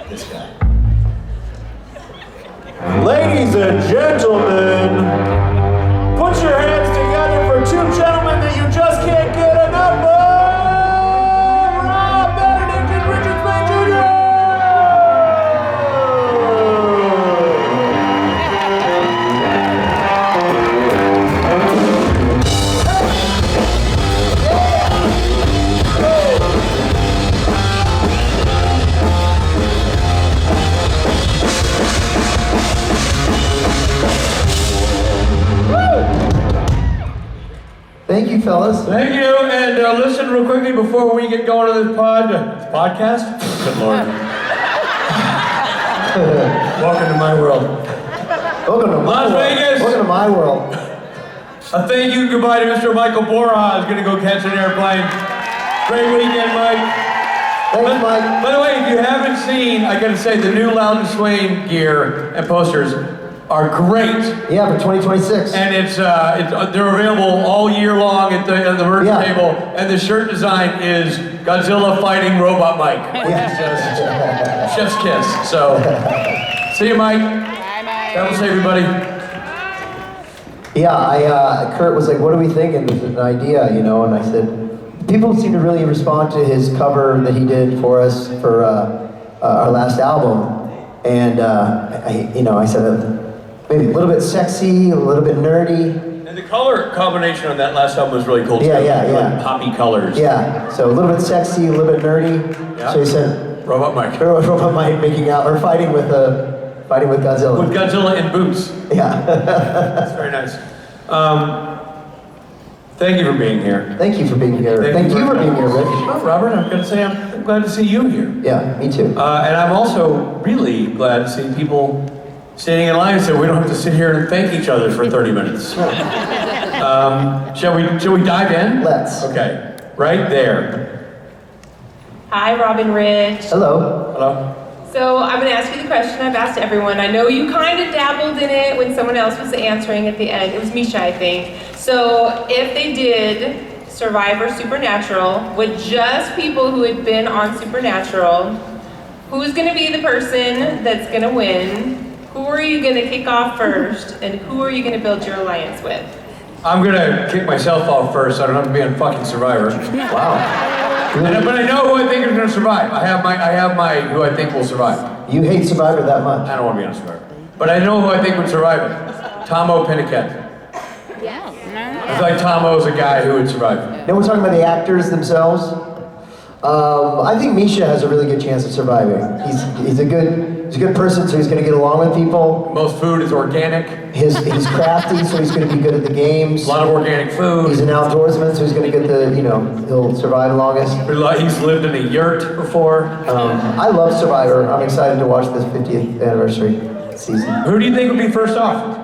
This guy. Ladies and gentlemen, put your hands together for two gentlemen that you just can't get enough of! Rob, Benedict, and Richard Speight Jr. Thank you, fellas. Thank you, and listen real quickly before we get going to this podcast. Good Lord. Welcome to my world. Welcome to my Las world. Vegas. Welcome to my world. A thank you and goodbye to Mr. Michael Borja, who's going to go catch an airplane. Great weekend, Mike. Thanks, Mike. By the way, if you haven't seen, I got to say, the new Loud and Swain gear and posters are great. Yeah, for 2026. And they're available all year long at the merch table. And the shirt design is Godzilla fighting Robot Mike. Yeah. Chef's kiss. So, see you, Mike. Bye, Mike. That was everybody. Yeah, Kurt was like, what are we thinking? There's an idea, you know, and I said, people seem to really respond to his cover that he did for us for our last album. And, I said, maybe a little bit sexy, a little bit nerdy. And the color combination on that last album was really cool too. Yeah. Like poppy colors. Yeah, so a little bit sexy, a little bit nerdy. Yeah. So he said, Robot Mike. Robot Mike making out, or fighting with Godzilla. With Godzilla in boots. Yeah. That's very nice. Thank you for being here. Thank you for being here. Thank you for being here, Rich. Oh, Robert, I'm going to say I'm glad to see you here. Yeah, me too. And I'm also really glad to see people standing in line so we don't have to sit here and thank each other for 30 minutes. Shall we dive in? Let's. Okay, right there. Hi, Robin, Rich. Hello. Hello. So I'm going to ask you the question I've asked everyone. I know you kind of dabbled in it when someone else was answering at the end. It was Misha, I think. So if they did Survivor Supernatural with just people who had been on Supernatural, who's going to be the person that's going to win? Who are you going to kick off first? And who are you going to build your alliance with? I'm going to kick myself off first. I don't have to be on fucking Survivor. Wow. But I know who I think is going to survive. I have my who I think will survive. You hate Survivor that much? I don't want to be on Survivor. But I know who I think would survive it. Tomo Pinniket. Yeah. I feel like Tomo is a guy who would survive. Now we're talking about the actors themselves. I think Misha has a really good chance of surviving. He's a good person, so he's going to get along with people. Most food is organic. He's crafty, so he's going to be good at the games. A lot of organic food. He's an outdoorsman, so he's going to get he'll survive the longest. He's lived in a yurt before. I love Survivor. I'm excited to watch this 50th anniversary season. Who do you think would be first off?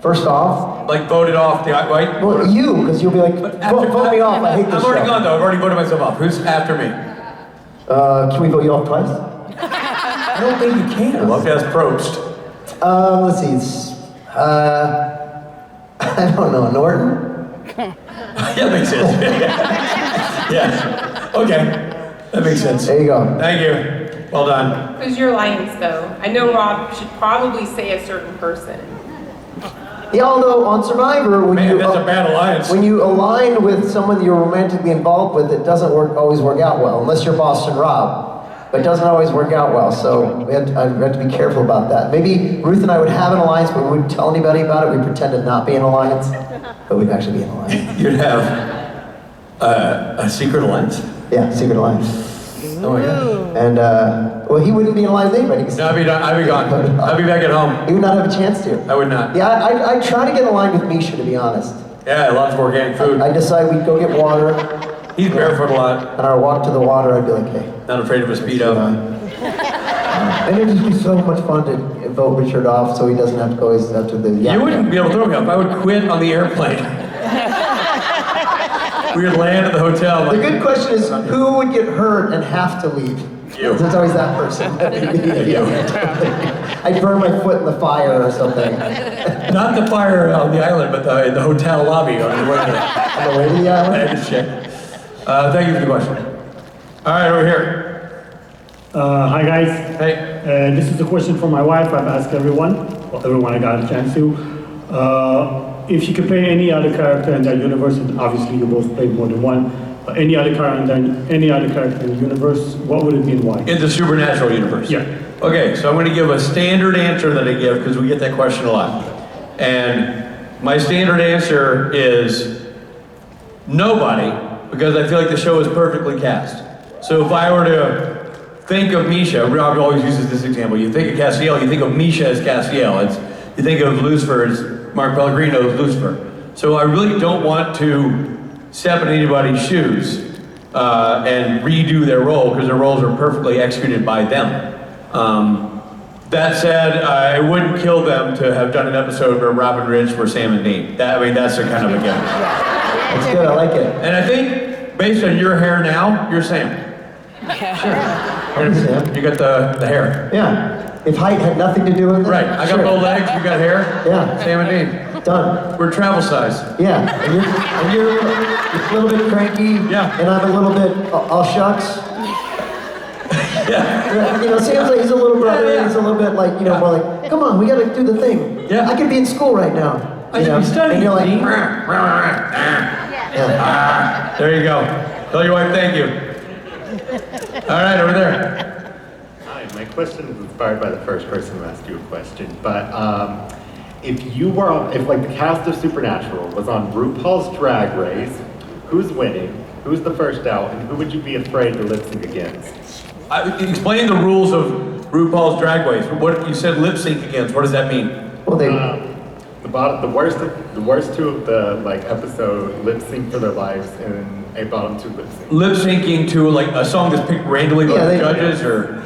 First off, Like voted off the right? well, you, because you'll be like, vote me off. I hate this I'm already show. gone though. I've already voted myself off. Who's after me? Can we vote you off twice? I don't think you can. We'll have to ask Probst. Let's see. I don't know. Norton? Yeah, makes sense. Yeah. Okay. That makes sense. There you go. Thank you. Well done. Who's your alliance, though? I know Rob should probably say a certain person. Yeah, although on Survivor, Man, that's a bad alliance. when you align with someone you're romantically involved with, it doesn't always work out well, unless you're Boston Rob. But it doesn't always work out well, so I had to be careful about that. Maybe Ruth and I would have an alliance, but we wouldn't tell anybody about it. We'd pretend to not be an alliance, but we'd actually be an alliance. You'd have a secret alliance? Yeah, secret alliance. Oh my God. And, well, he wouldn't be in alliance with anybody. No, I'd be gone. I'd be back at home. He would not have a chance to. I would not. Yeah, I try to get aligned with Misha, to be honest. Yeah, lots of organic food. I decide we'd go get water. He's barefoot a lot. On our walk to the water, I'd be like, hey. Not afraid of a Speedo. And it'd just be so much fun to vote Richard off so he doesn't have to go always up to the... You wouldn't be able to throw me off. I would quit on the airplane. We would land at the hotel. The good question is, who would get hurt and have to leave? You. It's always that person. I'd burn my foot in the fire or something. Not the fire on the island, but in the hotel lobby on the way to On the way to the I island? had to check. Thank you for the question. All right, over here. Hi guys. Hey. This is a question for my wife. I've asked everyone I got a chance to. If she could play any other character in that universe, and obviously you both played more than one, but any other character in the universe, what would it be and why? In the supernatural universe? Yeah. Okay, so I'm going to give a standard answer that I give because we get that question a lot. And my standard answer is nobody, because I feel like the show is perfectly cast. So if I were to think of Misha, Rob always uses this example, you think of Castiel, you think of Misha as Castiel. You think of Lucifer as Mark Pellegrino as Lucifer. So I really don't want to step in anybody's shoes and redo their role, because their roles are perfectly executed by them. That said, it wouldn't kill them to have done an episode where Rob and Rich were Sam and Dean. That's a kind of a given. That's good, I like it. And I think, based on your hair now, you're Sam. I'm Sam. You got the hair. Yeah. If height had nothing to do with it. Right, I got bow legs, you got hair. Yeah. Sam and Dean. Done. We're travel size. Yeah. And you're a little bit cranky. Yeah. And I'm a little bit all shucks. Yeah. You know, Sam's like, he's a little brother, Yeah. he's a little bit like, you know, more like, come on, we gotta do the thing. Yeah. I could be in school right now. I should be studying. And you're like, yeah. There you go. Tell your wife thank you. All right, over there. Hi, my question is inspired by the first person who asked you a question, but if like the cast of Supernatural was on RuPaul's Drag Race, who's winning, who's the first out, and who would you be afraid to lip sync against? Explain the rules of RuPaul's Drag Race. What you said lip sync against, what does that mean? well, they, The worst two of the episode lip sync for their lives, and a bottom two lip sync. Lip syncing to like a song that's picked randomly by Yeah, the they- judges, or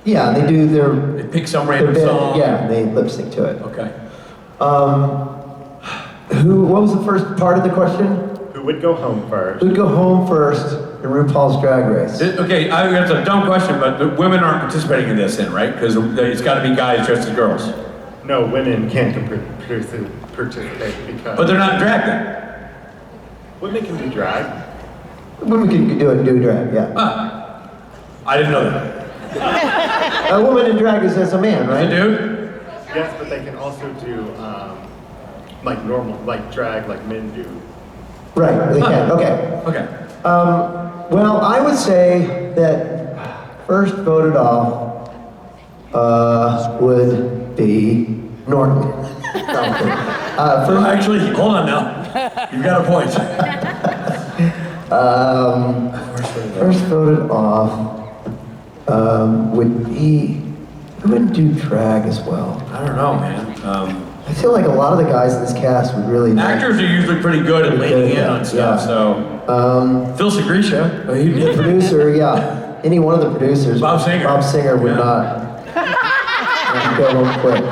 yeah, they do their, they pick some their random bit, song? yeah, they lip sync to it. Okay. What was the first part of the question? Who would go home first? Who'd go home first in RuPaul's Drag Race? Okay, that's a dumb question, but the women aren't participating in this then, right? Because it's got to be guys dressed as girls. No, women can't participate because... But they're not drag then. Women can do drag. Women can do drag, yeah. I didn't know that. A woman in drag is as a man, Is right? it dude? Yes, but they can also do normal, drag like men do. Right, they can, okay. Okay. Well, I would say that first voted off would be Norton. No, I'm kidding. Actually, hold on now. You've got a point. First voted off would be, who wouldn't do drag as well? I don't know, man. I feel like a lot of the guys in this cast would really. Actors are usually pretty good at leaning in on stuff, Yeah. so. Phil Segrisha. The producer, yeah. Any one of the producers. Bob Singer. Bob Singer would Yeah. not go real quick.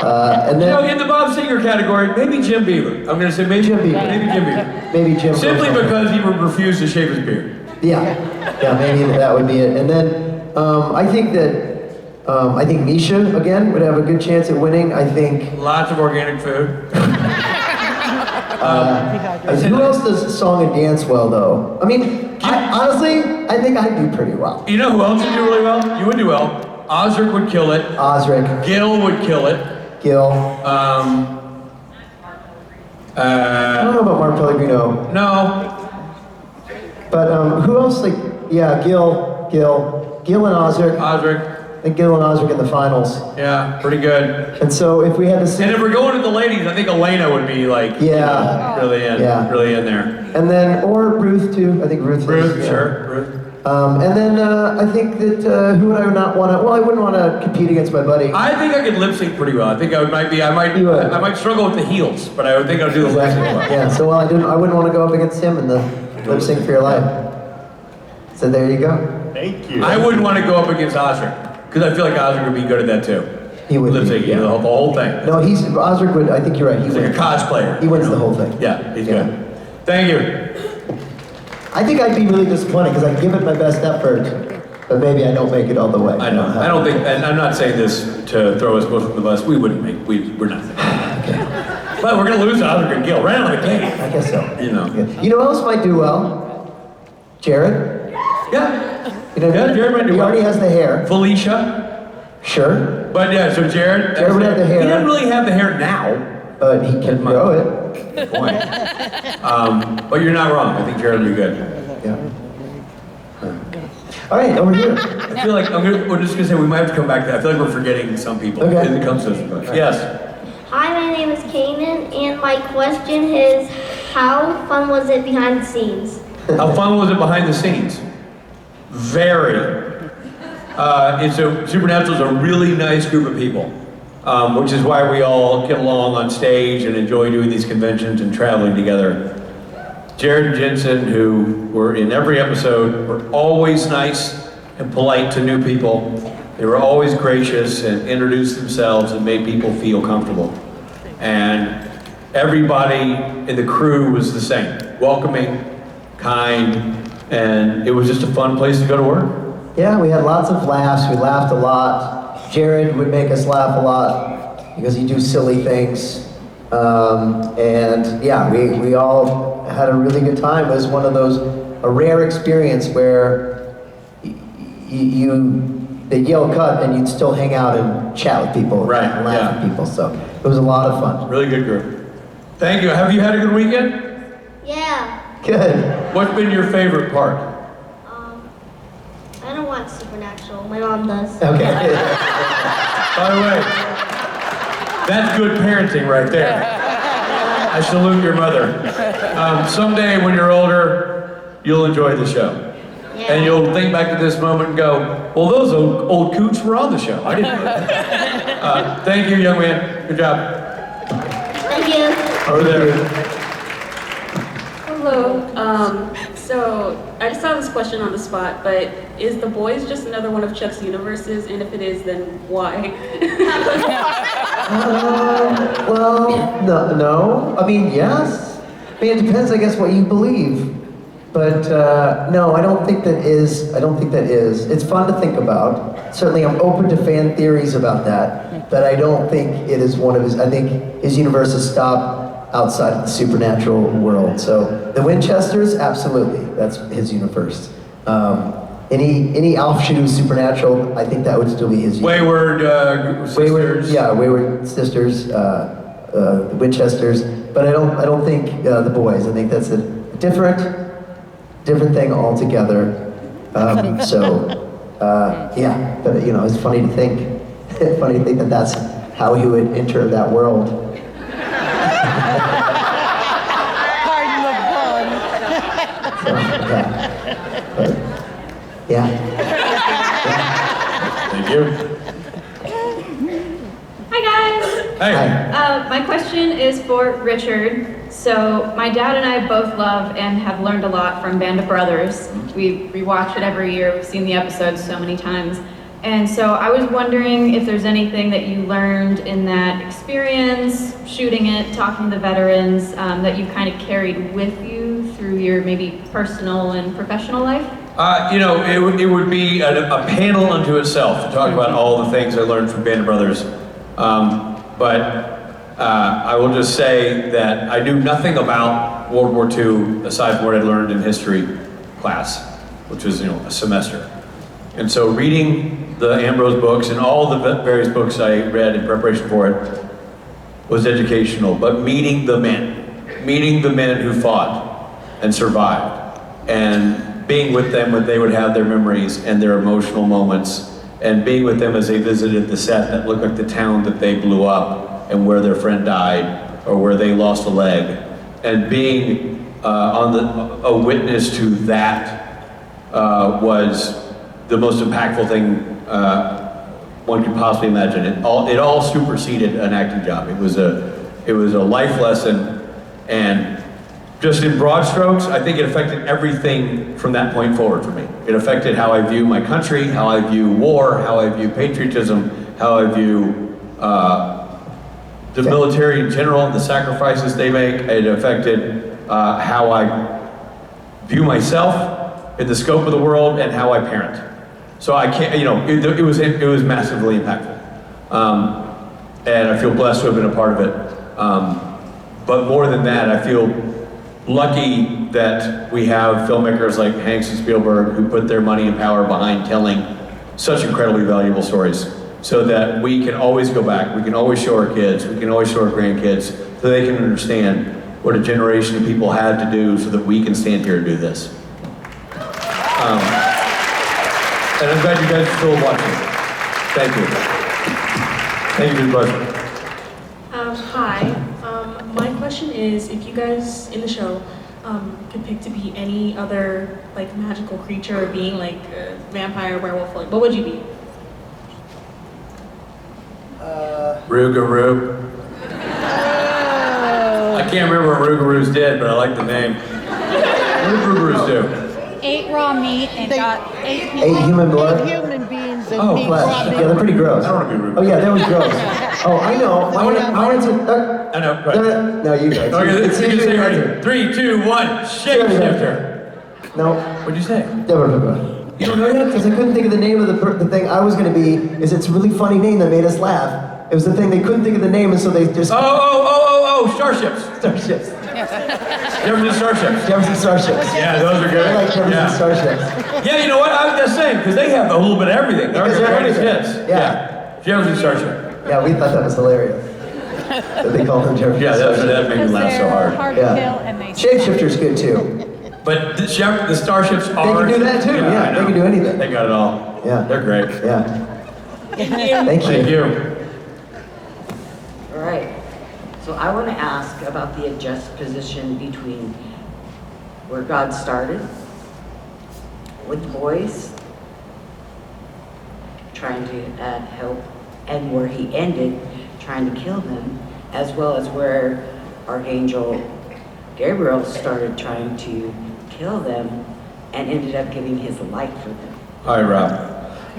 And You then know, in the Bob Singer category, maybe Jim Beaver. I'm going to say maybe Jim Beaver. Maybe Jim Beaver. maybe Jim. Simply goes home. because he would refuse to shave his beard. Yeah, maybe that would be it. And then I think Misha again would have a good chance at winning. I think. Lots of organic food. Who else does song and dance well though? I mean, honestly, I think I'd do pretty well. You know who else would do really well? You would do well. Osric would kill it. Osric, Gil would kill it. Gil. I don't know about Mark Pellegrino, No. but who else? Gil and Osric. Osric. I think Gil and Osric in the finals. Yeah, pretty good. And so if we had to sing, And if we're going to the ladies, I think Elena would be like, Yeah. really in, Yeah. really in there. and then or Ruth too. I think Ruth. is, Ruth, yeah. sure, Ruth. And then I think that who would I not want to? Well, I wouldn't want to compete against my buddy. I think I could lip sync pretty well. I think I might You would. I might struggle with the heels, but I would think I'd do the lip sync well. Yeah. So I wouldn't want to go up against him in the lip sync for your life. So there you go. Thank you. I wouldn't want to go up against Osric, because I feel like Osric would be good at that too. He would. Lip be, syncing, yeah. the whole thing. No, Osric would. I think you're right. He He's like a wins. cosplayer. He wins the whole thing. Yeah, he's Yeah. good. Thank you. I think I'd be really disappointed because I give it my best effort, but maybe I don't make it all the way. I know. I don't think, and I'm not saying this to throw us both under the bus. We wouldn't make. We're not. But we're gonna lose Osric and Gil right out of the gate. I guess so. You know. Yeah. You know who else might do well? Jared. Yeah. You know, Yeah, Jared might do he well. already has the hair. Felicia. Sure. But yeah, so Jared. Jared would have the hair. He doesn't really have the hair now. But he can grow it. Good point. But you're not wrong. I think Jared would be good. Yeah. All right, over here. I feel like we're just gonna say we might have to come back to that. I feel like we're forgetting some people. Okay. When it comes to this. Yes. Hi, my name is Kanan, and my question is, how fun was it behind the scenes? How fun was it behind the scenes? Very. Supernatural's a really nice group of people, which is why we all get along on stage and enjoy doing these conventions and traveling together. Jared and Jensen, who were in every episode, were always nice and polite to new people. They were always gracious and introduced themselves and made people feel comfortable. And everybody in the crew was the same, welcoming, kind, and it was just a fun place to go to work. Yeah, we had lots of laughs. We laughed a lot. Jared would make us laugh a lot because he'd do silly things. And yeah, we all had a really good time. It was one of those, a rare experience where they yell cut and you'd still hang out and chat with people Right, and laugh yeah. at people. So it was a lot of fun. Really good group. Thank you. Have you had a good weekend? Yeah, Good. What's been your favorite part? I don't watch Supernatural. My mom does. Okay. By the way, that's good parenting right there. I salute your mother. Someday when you're older, you'll enjoy the show. Yeah. And you'll think back to this moment and go, well, those old coots were on the show. I didn't know that. Thank you, young man. Good job. Thank you. Over there. Hello. So I just saw this question on the spot, but is The Boys just another one of Chuck's universes? And if it is, then why? Well, no. I mean, yes. I mean, it depends, I guess, what you believe. But no, I don't think that is. It's fun to think about. Certainly, I'm open to fan theories about that. But I don't think it is one of his. I think his universes stop outside of the supernatural world. So the Winchesters, absolutely, that's his universe. Any offshoot of supernatural, I think that would still be his universe. Wayward sisters. Wayward Sisters, the Winchesters, but I don't think the Boys. I think that's a different thing altogether. Yeah, but you know, it's funny to think that that's how he would enter that world. Pardon the pun. So, yeah. Thank you. Hi guys! Hey. My question is for Richard. So my dad and I both love and have learned a lot from Band of Brothers. We rewatch it every year. We've seen the episodes so many times. And so I was wondering if there's anything that you learned in that experience, shooting it, talking to the veterans, that you kind of carried with you through your maybe personal and professional life? It would be a panel unto itself to talk about all the things I learned from Band of Brothers. I will just say that I knew nothing about World War II aside from what I'd learned in history class, which was a semester. And so reading the Ambrose books and all the various books I read in preparation for it was educational, but meeting the men who fought and survived, and being with them when they would have their memories and their emotional moments, and being with them as they visited the set that looked like the town that they blew up and where their friend died or where they lost a leg, and being a witness to that was the most impactful thing one could possibly imagine. It all superseded an acting job. It was a life lesson, and just in broad strokes, I think it affected everything from that point forward for me. It affected how I view my country, how I view war, how I view patriotism, how I view the military in general, and the sacrifices they make. It affected how I view myself in the scope of the world and how I parent. So I can't, it was massively impactful. And I feel blessed to have been a part of it. But more than that, I feel lucky that we have filmmakers like Hanks and Spielberg who put their money and power behind telling such incredibly valuable stories, so that we can always go back, we can always show our kids, we can always show our grandkids, so they can understand what a generation of people had to do so that we can stand here and do this. And I'm glad you guys are still watching. Thank you. Thank you for the question. Hi. My question is, if you guys in the show could pick to be any other like magical creature or being, like a vampire, werewolf, like, what would you be? Rougarou. I can't remember what Rougarous did, but I like the name. What did Rougarous do? Ate raw meat and got Ate human blood? Ate human beings and Oh, meat, flesh. raw meat. Yeah, they're pretty gross. I don't want to be rude. Oh yeah, that was gross. Oh, I know. I wanted to. I know, go ahead. No, you guys. Okay, It's you can usually say right. ready. 3, 2, 1, shapeshifter. No. What'd you say? You don't know yet? Because I couldn't think of the name of the thing I was going to be. It's a really funny name that made us laugh. It was the thing they couldn't think of the name, and so they just. Oh, starships. Starships. Jefferson Starships. Jefferson Starships. Yeah, those are good. I like Jefferson Yeah. Starships. Yeah, you know what? I was just saying, because they have a little bit of everything. They're Because the they're greatest everything. hits. Yeah. Jefferson Starship. Yeah, we thought that was hilarious. That they called them Jefferson Yeah, Starships. that made me laugh so hard. Hard to kill and they Shapeshifter's good too. But the starships are... They can do that too, yeah, I know. they can do anything. They got it all. Yeah. They're great. Yeah. Thank you. Thank you. Thank you. All right. So I want to ask about the juxtaposition between where God started with the boys trying to help, and where he ended trying to kill them, as well as where Archangel Gabriel started trying to kill them and ended up giving his life for them. Hi, Rob.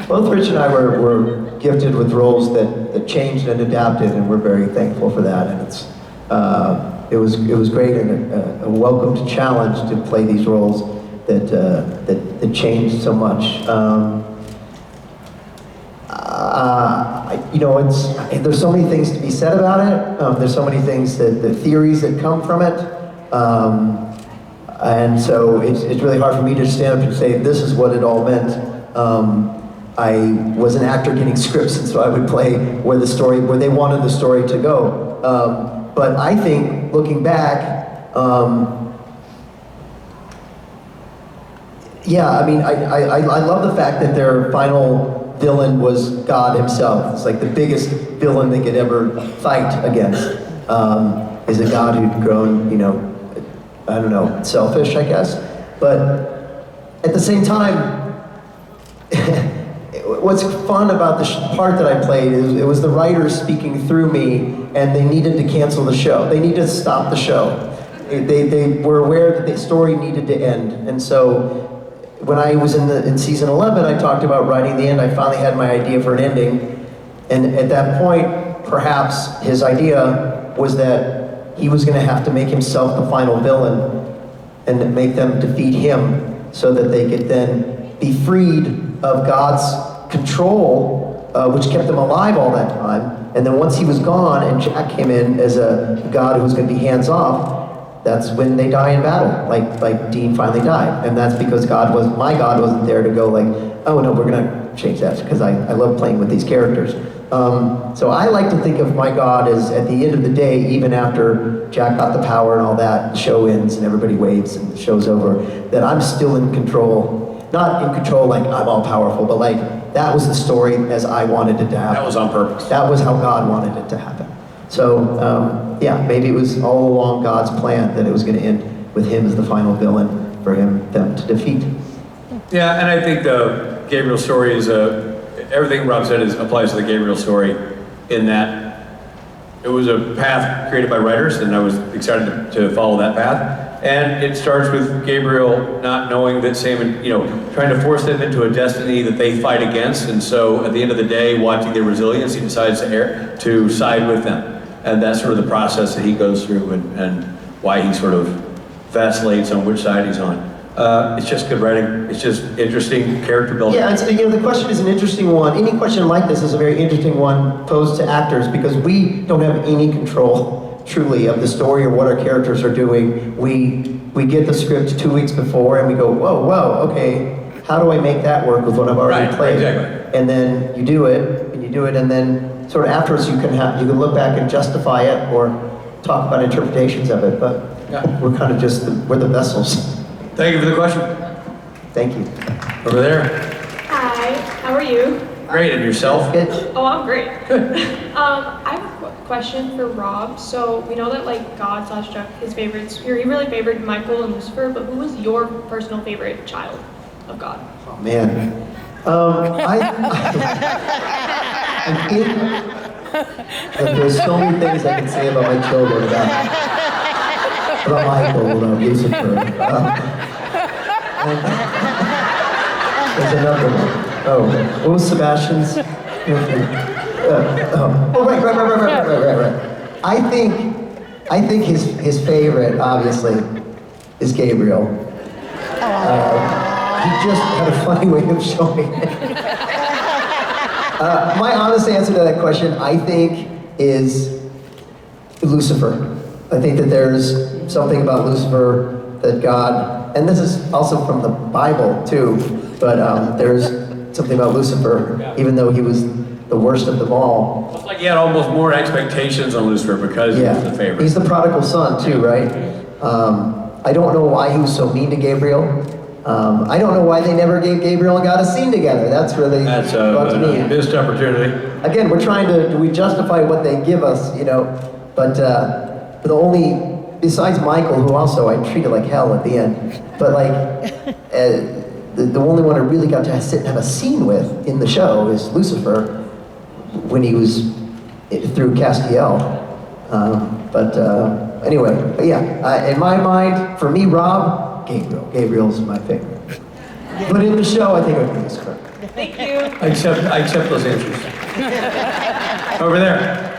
Both Rich and I were gifted with roles that changed and adapted, and we're very thankful for that. And it was great and a welcomed challenge to play these roles that changed so much. There's so many things to be said about it. There's so many things the theories that come from it. And so it's really hard for me to stand up and say this is what it all meant. I was an actor getting scripts, and so I would play where they wanted the story to go. But I think, looking back, yeah, I mean, I love the fact that their final villain was God himself. It's like the biggest villain they could ever fight against is a God who'd grown, I don't know, selfish, I guess. But at the same time, what's fun about the part that I played is it was the writers speaking through me, and they needed to cancel the show. They needed to stop the show. They were aware that the story needed to end. And so when I was in season 11, I talked about writing the end. I finally had my idea for an ending. And at that point, perhaps his idea was that he was going to have to make himself the final villain and make them defeat him so that they could then be freed of God's control, which kept them alive all that time. And then once he was gone and Jack came in as a God who was going to be hands-off, that's when they die in battle, like Dean finally died. And that's because my God wasn't there to go like, oh no, we're gonna change that, because I love playing with these characters. So I like to think of my God as, at the end of the day, even after Jack got the power and all that, the show ends and everybody waits and the show's over, that I'm still in control. Not in control like I'm all powerful, but like that was the story as I wanted it to happen. That was on purpose. That was how God wanted it to happen. So, yeah, maybe it was all along God's plan that it was going to end with him as the final villain for them to defeat. Yeah, and I think the Gabriel story is everything Rob said applies to the Gabriel story in that it was a path created by writers, and I was excited to follow that path. And it starts with Gabriel not knowing that Sam, trying to force them into a destiny that they fight against, and so at the end of the day, watching their resilience, he decides to side with them. And that's sort of the process that he goes through and why he sort of vacillates on which side he's on. It's just good writing. It's just interesting character building. Yeah, the question is an interesting one. Any question like this is a very interesting one posed to actors, because we don't have any control, truly, of the story or what our characters are doing. We we get the script 2 weeks before and we go, whoa, okay, how do I make that work with what I've already Right, played? exactly. And then you do it, and then sort of afterwards you can look back and justify it or talk about interpretations of it, but we're kind of just, we're the vessels. Thank you for the question. Thank you. Over there. Hi, how are you? Great, and yourself? Good. Oh, I'm great. I have a question for Rob. So we know that like God / Chuck, his favorites, he really favored Michael and Lucifer, but who was your personal favorite child of God? Oh, man. There's so many things I can say about my children, about Michael, about Lucifer. There's another one. Oh, what was Sebastian's? Right. I think his favorite, obviously, is Gabriel. He just had a funny way of showing it. My honest answer to that question, I think, is Lucifer. I think that there's something about Lucifer that God, and this is also from the Bible too, but there's something about Lucifer, even though he was the worst of them all. It's like you had almost more expectations on Lucifer because he was the favorite. He's the prodigal son too, right? I don't know why he was so mean to Gabriel. I don't know why they never gave Gabriel and God a scene together. That's really That's bugs me. a missed opportunity. Again, we're trying to, do we justify what they give us, but the only, besides Michael, who also I treated like hell at the end, but like, the only one I really got to sit and have a scene with in the show is Lucifer, when he was through Castiel. Anyway, in my mind, for me, Rob, Gabriel's my favorite. But in the show, I think it would be Lucifer. Thank you. I accept those answers. Over there.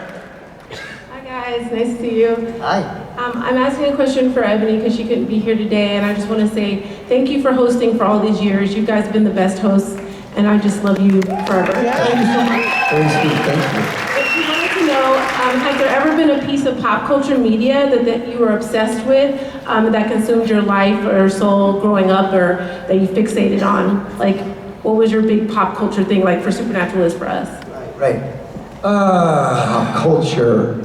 Hi guys, nice to see you. Hi. I'm asking a question for Ebony because she couldn't be here today, and I just want to say thank you for hosting for all these years. You guys have been the best hosts, and I just love you forever. Thank you so much. Very sweet, thank you. If you wanted to know, has there ever been a piece of pop culture media that you were obsessed with, that consumed your life or soul growing up, or that you fixated on? Like, what was your big pop culture thing, like for Supernatural is for us? Right. Pop culture.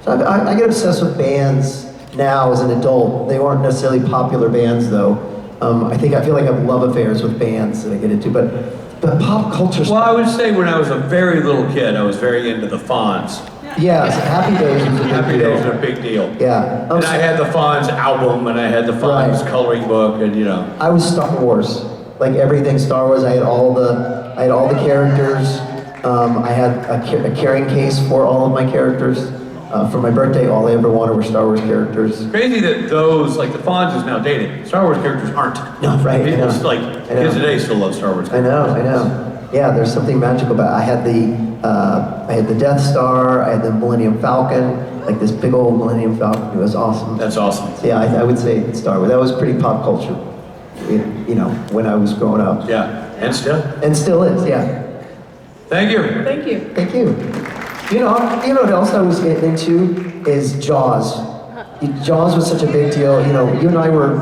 So I get obsessed with bands now as an adult. They weren't necessarily popular bands though. I feel like I have love affairs with bands that I get into, but pop culture stuff. Well, I would say when I was a very little kid, I was very into the Fonz. Yeah, so Happy Days was a big Happy deal. Days are a big deal. Yeah. And I had the Fonz album, and I had the Fonz coloring book, and I was Star Wars. Like everything Star Wars, I had all the characters. I had a carrying case for all of my characters. For my birthday, all I ever wanted were Star Wars characters. It's crazy that those, like the Fonz is now dated. Star Wars characters aren't. No, right. People kids today still love Star Wars characters. I know. Yeah, there's something magical about it. I had the Death Star, I had the Millennium Falcon, like this big old Millennium Falcon. It was awesome. That's awesome. So yeah, I would say Star Wars. That was pretty pop culture, when I was growing up. Yeah, and still. And still is, yeah. Thank you. Thank you. Thank you. You know what else I was getting into is Jaws. Jaws was such a big deal. You and I were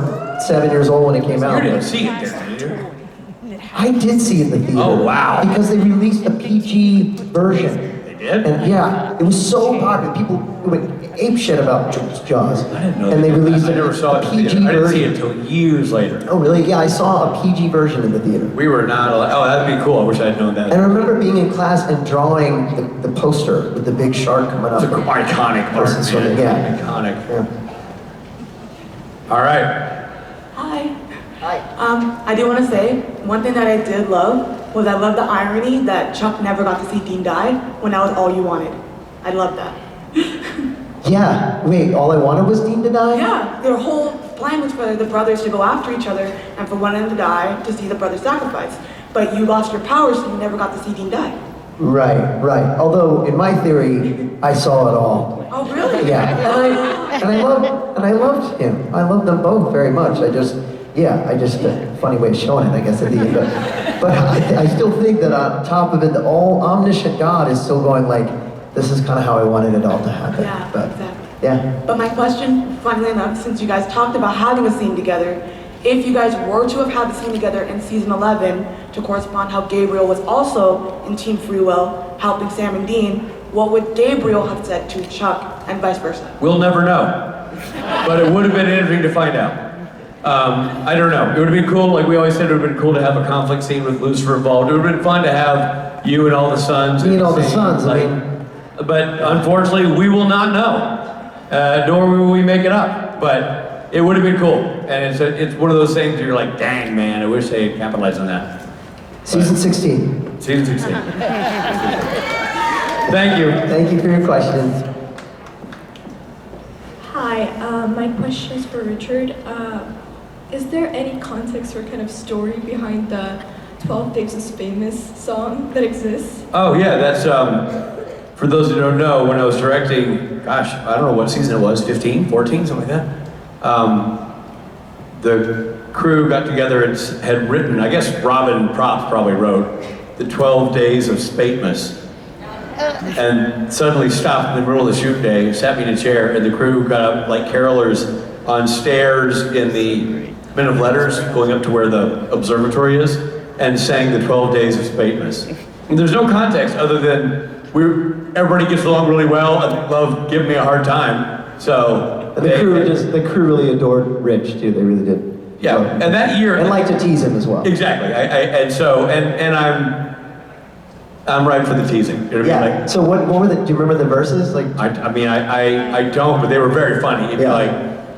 7 years old when it came out. You didn't see it there, did you? I did see it in the theater. Oh, wow. Because they released a PG version. They did? And yeah, it was so popular. People went ape shit about Jaws. I didn't know. And they released I never saw it a in the PG theater. I didn't see it version. until years later. Oh really? Yeah, I saw a PG version in the theater. We were not allowed. Oh, that'd be cool. I wish I'd known that. And I remember being in class and drawing the poster with the big shark coming up. It's an iconic part, man. Yeah. Iconic. Yeah. All right. Hi. Hi. I do want to say, one thing that I did love was I loved the irony that Chuck never got to see Dean die when that was all you wanted. I love that. Yeah. Wait, all I wanted was Dean to die? Yeah, their whole plan was for the brothers to go after each other and for one of them to die to see the brothers sacrifice. But you lost your powers, so you never got to see Dean die. Right. Although in my theory, I saw it all. Oh, really? Yeah. And I loved him. I loved them both very much. I just a funny way of showing it, I guess, at the end. But I still think that on top of it, the all omniscient God is still going like, this is kind of how I wanted it all to happen. Yeah, but exactly. Yeah. But my question, funnily enough, since you guys talked about having a scene together, if you guys were to have had the scene together in season 11 to correspond how Gabriel was also in Team Free Will, helping Sam and Dean, what would Gabriel have said to Chuck and vice versa? We'll never know. But it would have been interesting to find out. I don't know. It would have been cool, like we always said, it would have been cool to have a conflict scene with Lucifer involved. It would have been fun to have you and all the sons. Me and all the sons, like, I mean. But unfortunately, we will not know. Nor will we make it up. But it would have been cool. And it's one of those things where you're like, dang, man, I wish they had capitalized on that. Season 16. Season 16. Thank you. Thank you for your questions. Hi, my question is for Richard. Is there any context or kind of story behind the 12 Days of Spastmas song that exists? Oh yeah, that's, for those who don't know, when I was directing, gosh, I don't know what season it was, 15, 14, something like that. The crew got together and had written, I guess Robin Props probably wrote, the 12 Days of Spastmas. And suddenly stopped in the middle of the shoot day, sat me in a chair, and the crew got up like carolers on stairs in the Men of Letters, going up to where the observatory is, and sang the 12 Days of Spastmas. And there's no context other than everybody gets along really well and love giving me a hard time. So And the crew really adored Rich too. They really did. Yeah, and that year and like to tease him as well. Exactly. I'm right for the teasing. You know what I mean? Like, so what were the? Do you remember the verses? Like I don't, but they were very funny. It'd be like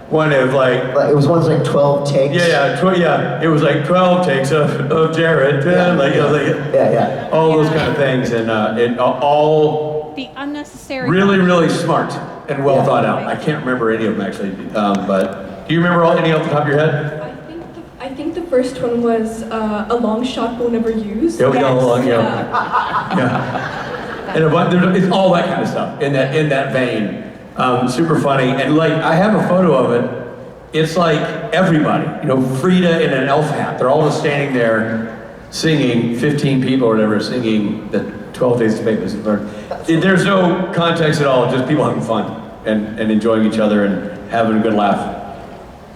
one of like it was ones like 12 takes. Yeah. It was like 12 takes of Jared. All those kind of things, and it all The unnecessary. really smart and well thought out. I can't remember any of them actually, but do you remember any off the top of your head? I think the first one was a long shot we'll never use. Yeah, we got along, yeah. And it's all that kind of stuff in that vein. Super funny, and like I have a photo of it. It's like everybody, Frida in an elf hat. They're all just standing there singing, 15 people or whatever, singing the 12 Days of Spastmas. There's no context at all, just people having fun and enjoying each other and having a good laugh.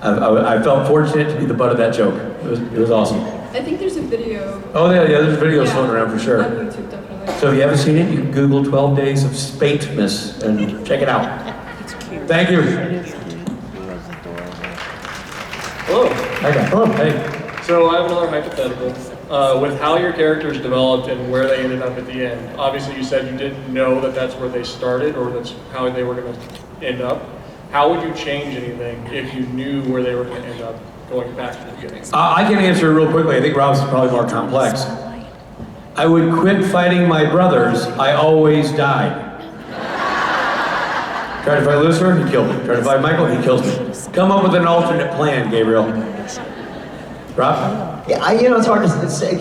I felt fortunate to be the butt of that joke. It was awesome. I think there's a video. Oh yeah, there's videos floating around for sure. On YouTube, definitely. So if you haven't seen it, you can Google 12 Days of Spastmas and check it out. Thank you. Hello. Hello. Hey. So I have another hypothetical. With how your characters developed and where they ended up at the end, obviously you said you didn't know that that's where they started or that's how they were going to end up. How would you change anything if you knew where they were going to end up going back to the beginning? I can answer it real quickly. I think Rob's is probably more complex. I would quit fighting my brothers. I always died. Try to fight Lucifer, he killed me. Try to fight Michael, he kills me. Come up with an alternate plan, Gabriel. Rob? Yeah, it's hard to say.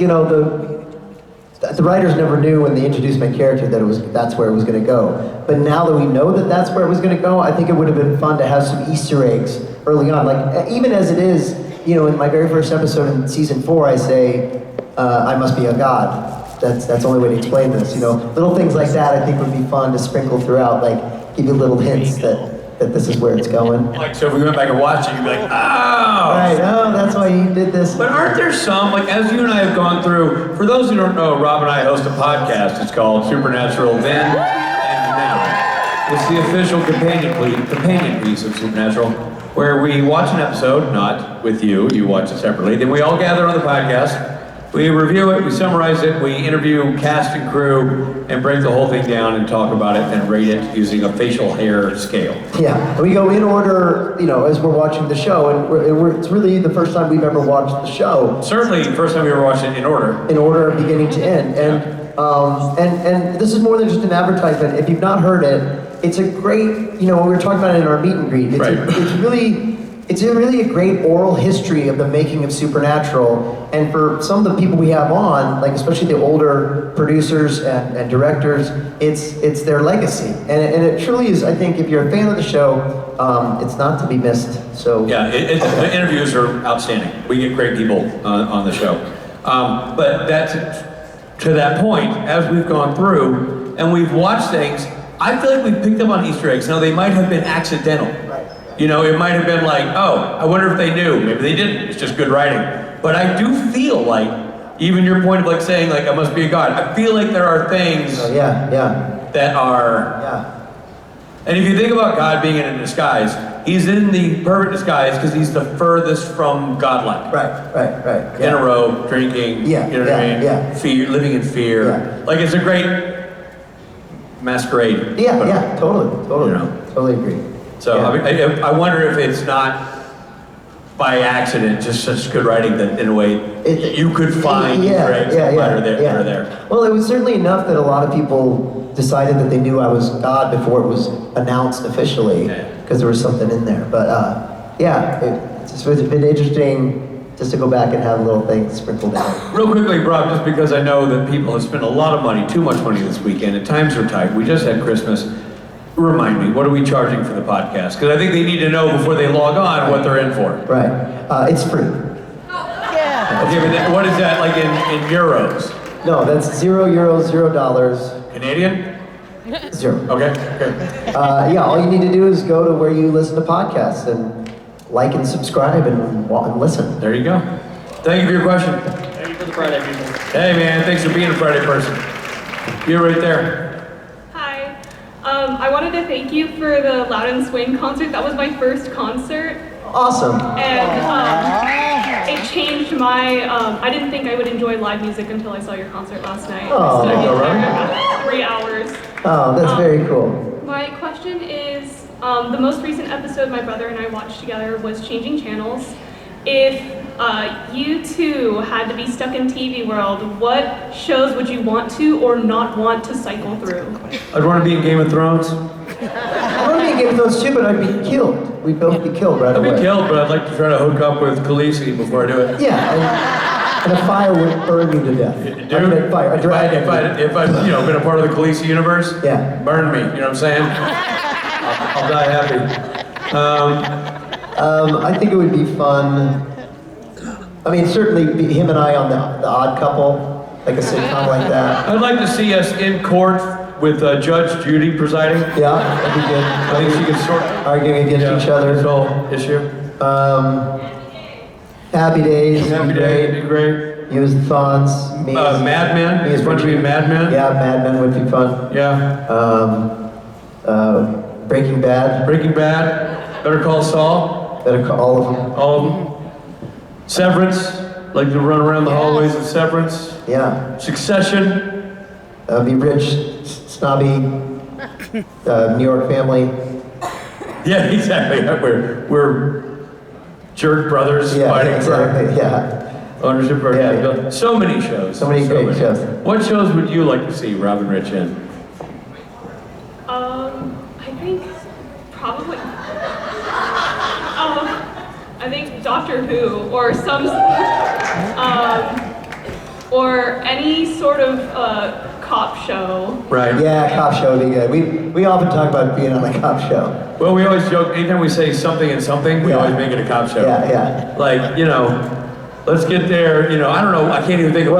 The writers never knew when they introduced my character that that's where it was going to go. But now that we know that that's where it was going to go, I think it would have been fun to have some Easter eggs early on. Like even as it is, in my very first episode in season 4, I say, "I must be a god." That's the only way to explain this. Little things like that I think would be fun to sprinkle throughout, like give you little hints that this is where it's going. Like, so if we went back and watched it, you'd be like, oh! Right, that's why you did this. But aren't there some, like as you and I have gone through, for those who don't know, Rob and I host a podcast. It's called Supernatural Then and Now. It's the official companion piece of Supernatural, where we watch an episode, not with you watch it separately, then we all gather on the podcast, we review it, we summarize it, we interview cast and crew, and break the whole thing down and talk about it and rate it using a facial hair scale. Yeah, and we go in order, as we're watching the show, and it's really the first time we've ever watched the show. Certainly, the first time we ever watched it in order. In order, beginning to end, and this is more than just an advertisement. If you've not heard it, it's a great, we were talking about it in our meet and greet. It's really a great oral history of the making of Supernatural, and for some of the people we have on, like especially the older producers and directors, it's their legacy, and it truly is. I think if you're a fan of the show, it's not to be missed. So yeah, the interviews are outstanding. We get great people on the show, but that's to that point. As we've gone through and we've watched things, I feel like we picked up on Easter eggs. Now, they might have been accidental. You know, it might have been like, oh, I wonder if they knew. Maybe they didn't. It's just good writing. But I do feel like, even your point of like saying like, I must be a god. I feel like there are things that are, and if you think about God being in a disguise, he's in the perfect disguise because he's the furthest from godlike. Right. In a robe, drinking, you know what I mean? Fear, living in fear. Like it's a great masquerade. Totally. You know? Totally agree. So I wonder if it's not by accident, just such good writing that in a way you could find Easter eggs that are there. Well, it was certainly enough that a lot of people decided that they knew I was God before it was announced officially, because there was something in there. But it's been interesting just to go back and have little things sprinkled in. Real quickly, Rob, just because I know that people have spent a lot of money, too much money this weekend, and times are tight. We just had Christmas. Remind me, what are we charging for the podcast? Because I think they need to know before they log on what they're in for. Right. It's free. Okay, but what is that like in euros? No, that's €0, $0. Canadian? Zero. Okay. All you need to do is go to where you listen to podcasts and like and subscribe and listen. There you go. Thank you for your question. Thank you for the Friday, people. Hey, man, thanks for being a Friday person. You're right there. I wanted to thank you for the Loud and Swing concert. That was my first concert. Awesome. And it changed my, I didn't think I would enjoy live music until I saw your concert last night. Oh, I studied there for 3 hours. Oh, that's very cool. My question is, the most recent episode my brother and I watched together was Changing Channels. If you two had to be stuck in TV world, what shows would you want to or not want to cycle through? I'd want to be in Game of Thrones. I want to be in Game of Thrones too, but I'd be killed. We'd both be killed right away. I'd be killed, but I'd like to try to hook up with Khaleesi before I do it. Yeah, and a fire would burn you to death. Dude, I mean, a dragon. if I'd been a part of the Khaleesi universe, burn me, you know what I'm saying? I'll die happy. I think it would be fun. I mean, certainly him and I on the Odd Couple, like a sitcom like that. I'd like to see us in court with Judge Judy presiding. Yeah, that'd be good. I think she could sort arguing against each other. This whole issue. Happy Days. Happy Days would be great. Use the Thons. Mad Men. It's going to be Mad Men. Yeah, Mad Men would be fun. Yeah. Breaking Bad. Breaking Bad. Better Call Saul. Better Call all of them. All of them. Severance. Like to run around the hallways of Severance. Yeah. Succession. Be rich, snobby, New York family. Yeah, exactly. We're jerk brothers fighting for ownership. Yeah. So many shows. So many great shows. What shows would you like to see Robin Rich in? I think probably. I think Doctor Who or some, or any sort of cop show. Right. Yeah, cop show would be good. We often talk about being on a cop show. Well, we always joke, anytime we say something and something, we always make it a cop show. Yeah. Like, let's get there, I don't know, I can't even think of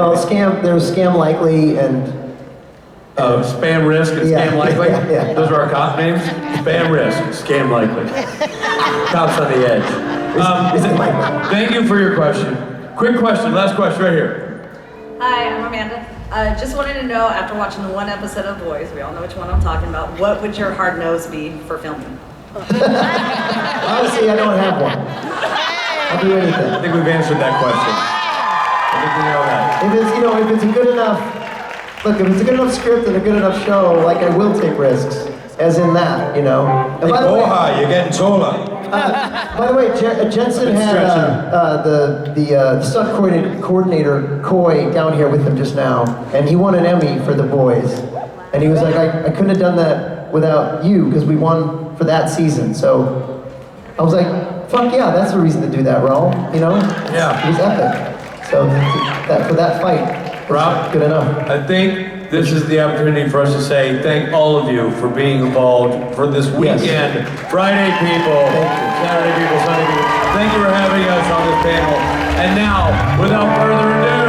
there was Scam Likely and Spam Risk and Scam Likely. Yeah. Those are our cop names. Spam Risk, Scam Likely. Cops on the edge. Thank you for your question. Quick question, last question right here. Hi, I'm Amanda. Just wanted to know, after watching the one episode of Boys, we all know which one I'm talking about, what would your hard nose be for filming? Honestly, I don't have one. I'll do anything. I think we've answered that question. I think we know that. If it's a good enough, look, if it's a good enough script and a good enough show, like I will take risks, as in that, And by the way, you're getting taller. By the way, Jensen had the stunt coordinator, Coy, down here with him just now, and he won an Emmy for The Boys. And he was like, I couldn't have done that without you, because we won for that season. So I was like, fuck yeah, that's the reason to do that, Raul. Yeah. It was epic. So for that fight, Rob, good enough. I think this is the opportunity for us to say thank all of you for being involved for this weekend. Friday people, Saturday people, Sunday people. Thank you for having us on this panel. And now, without further ado,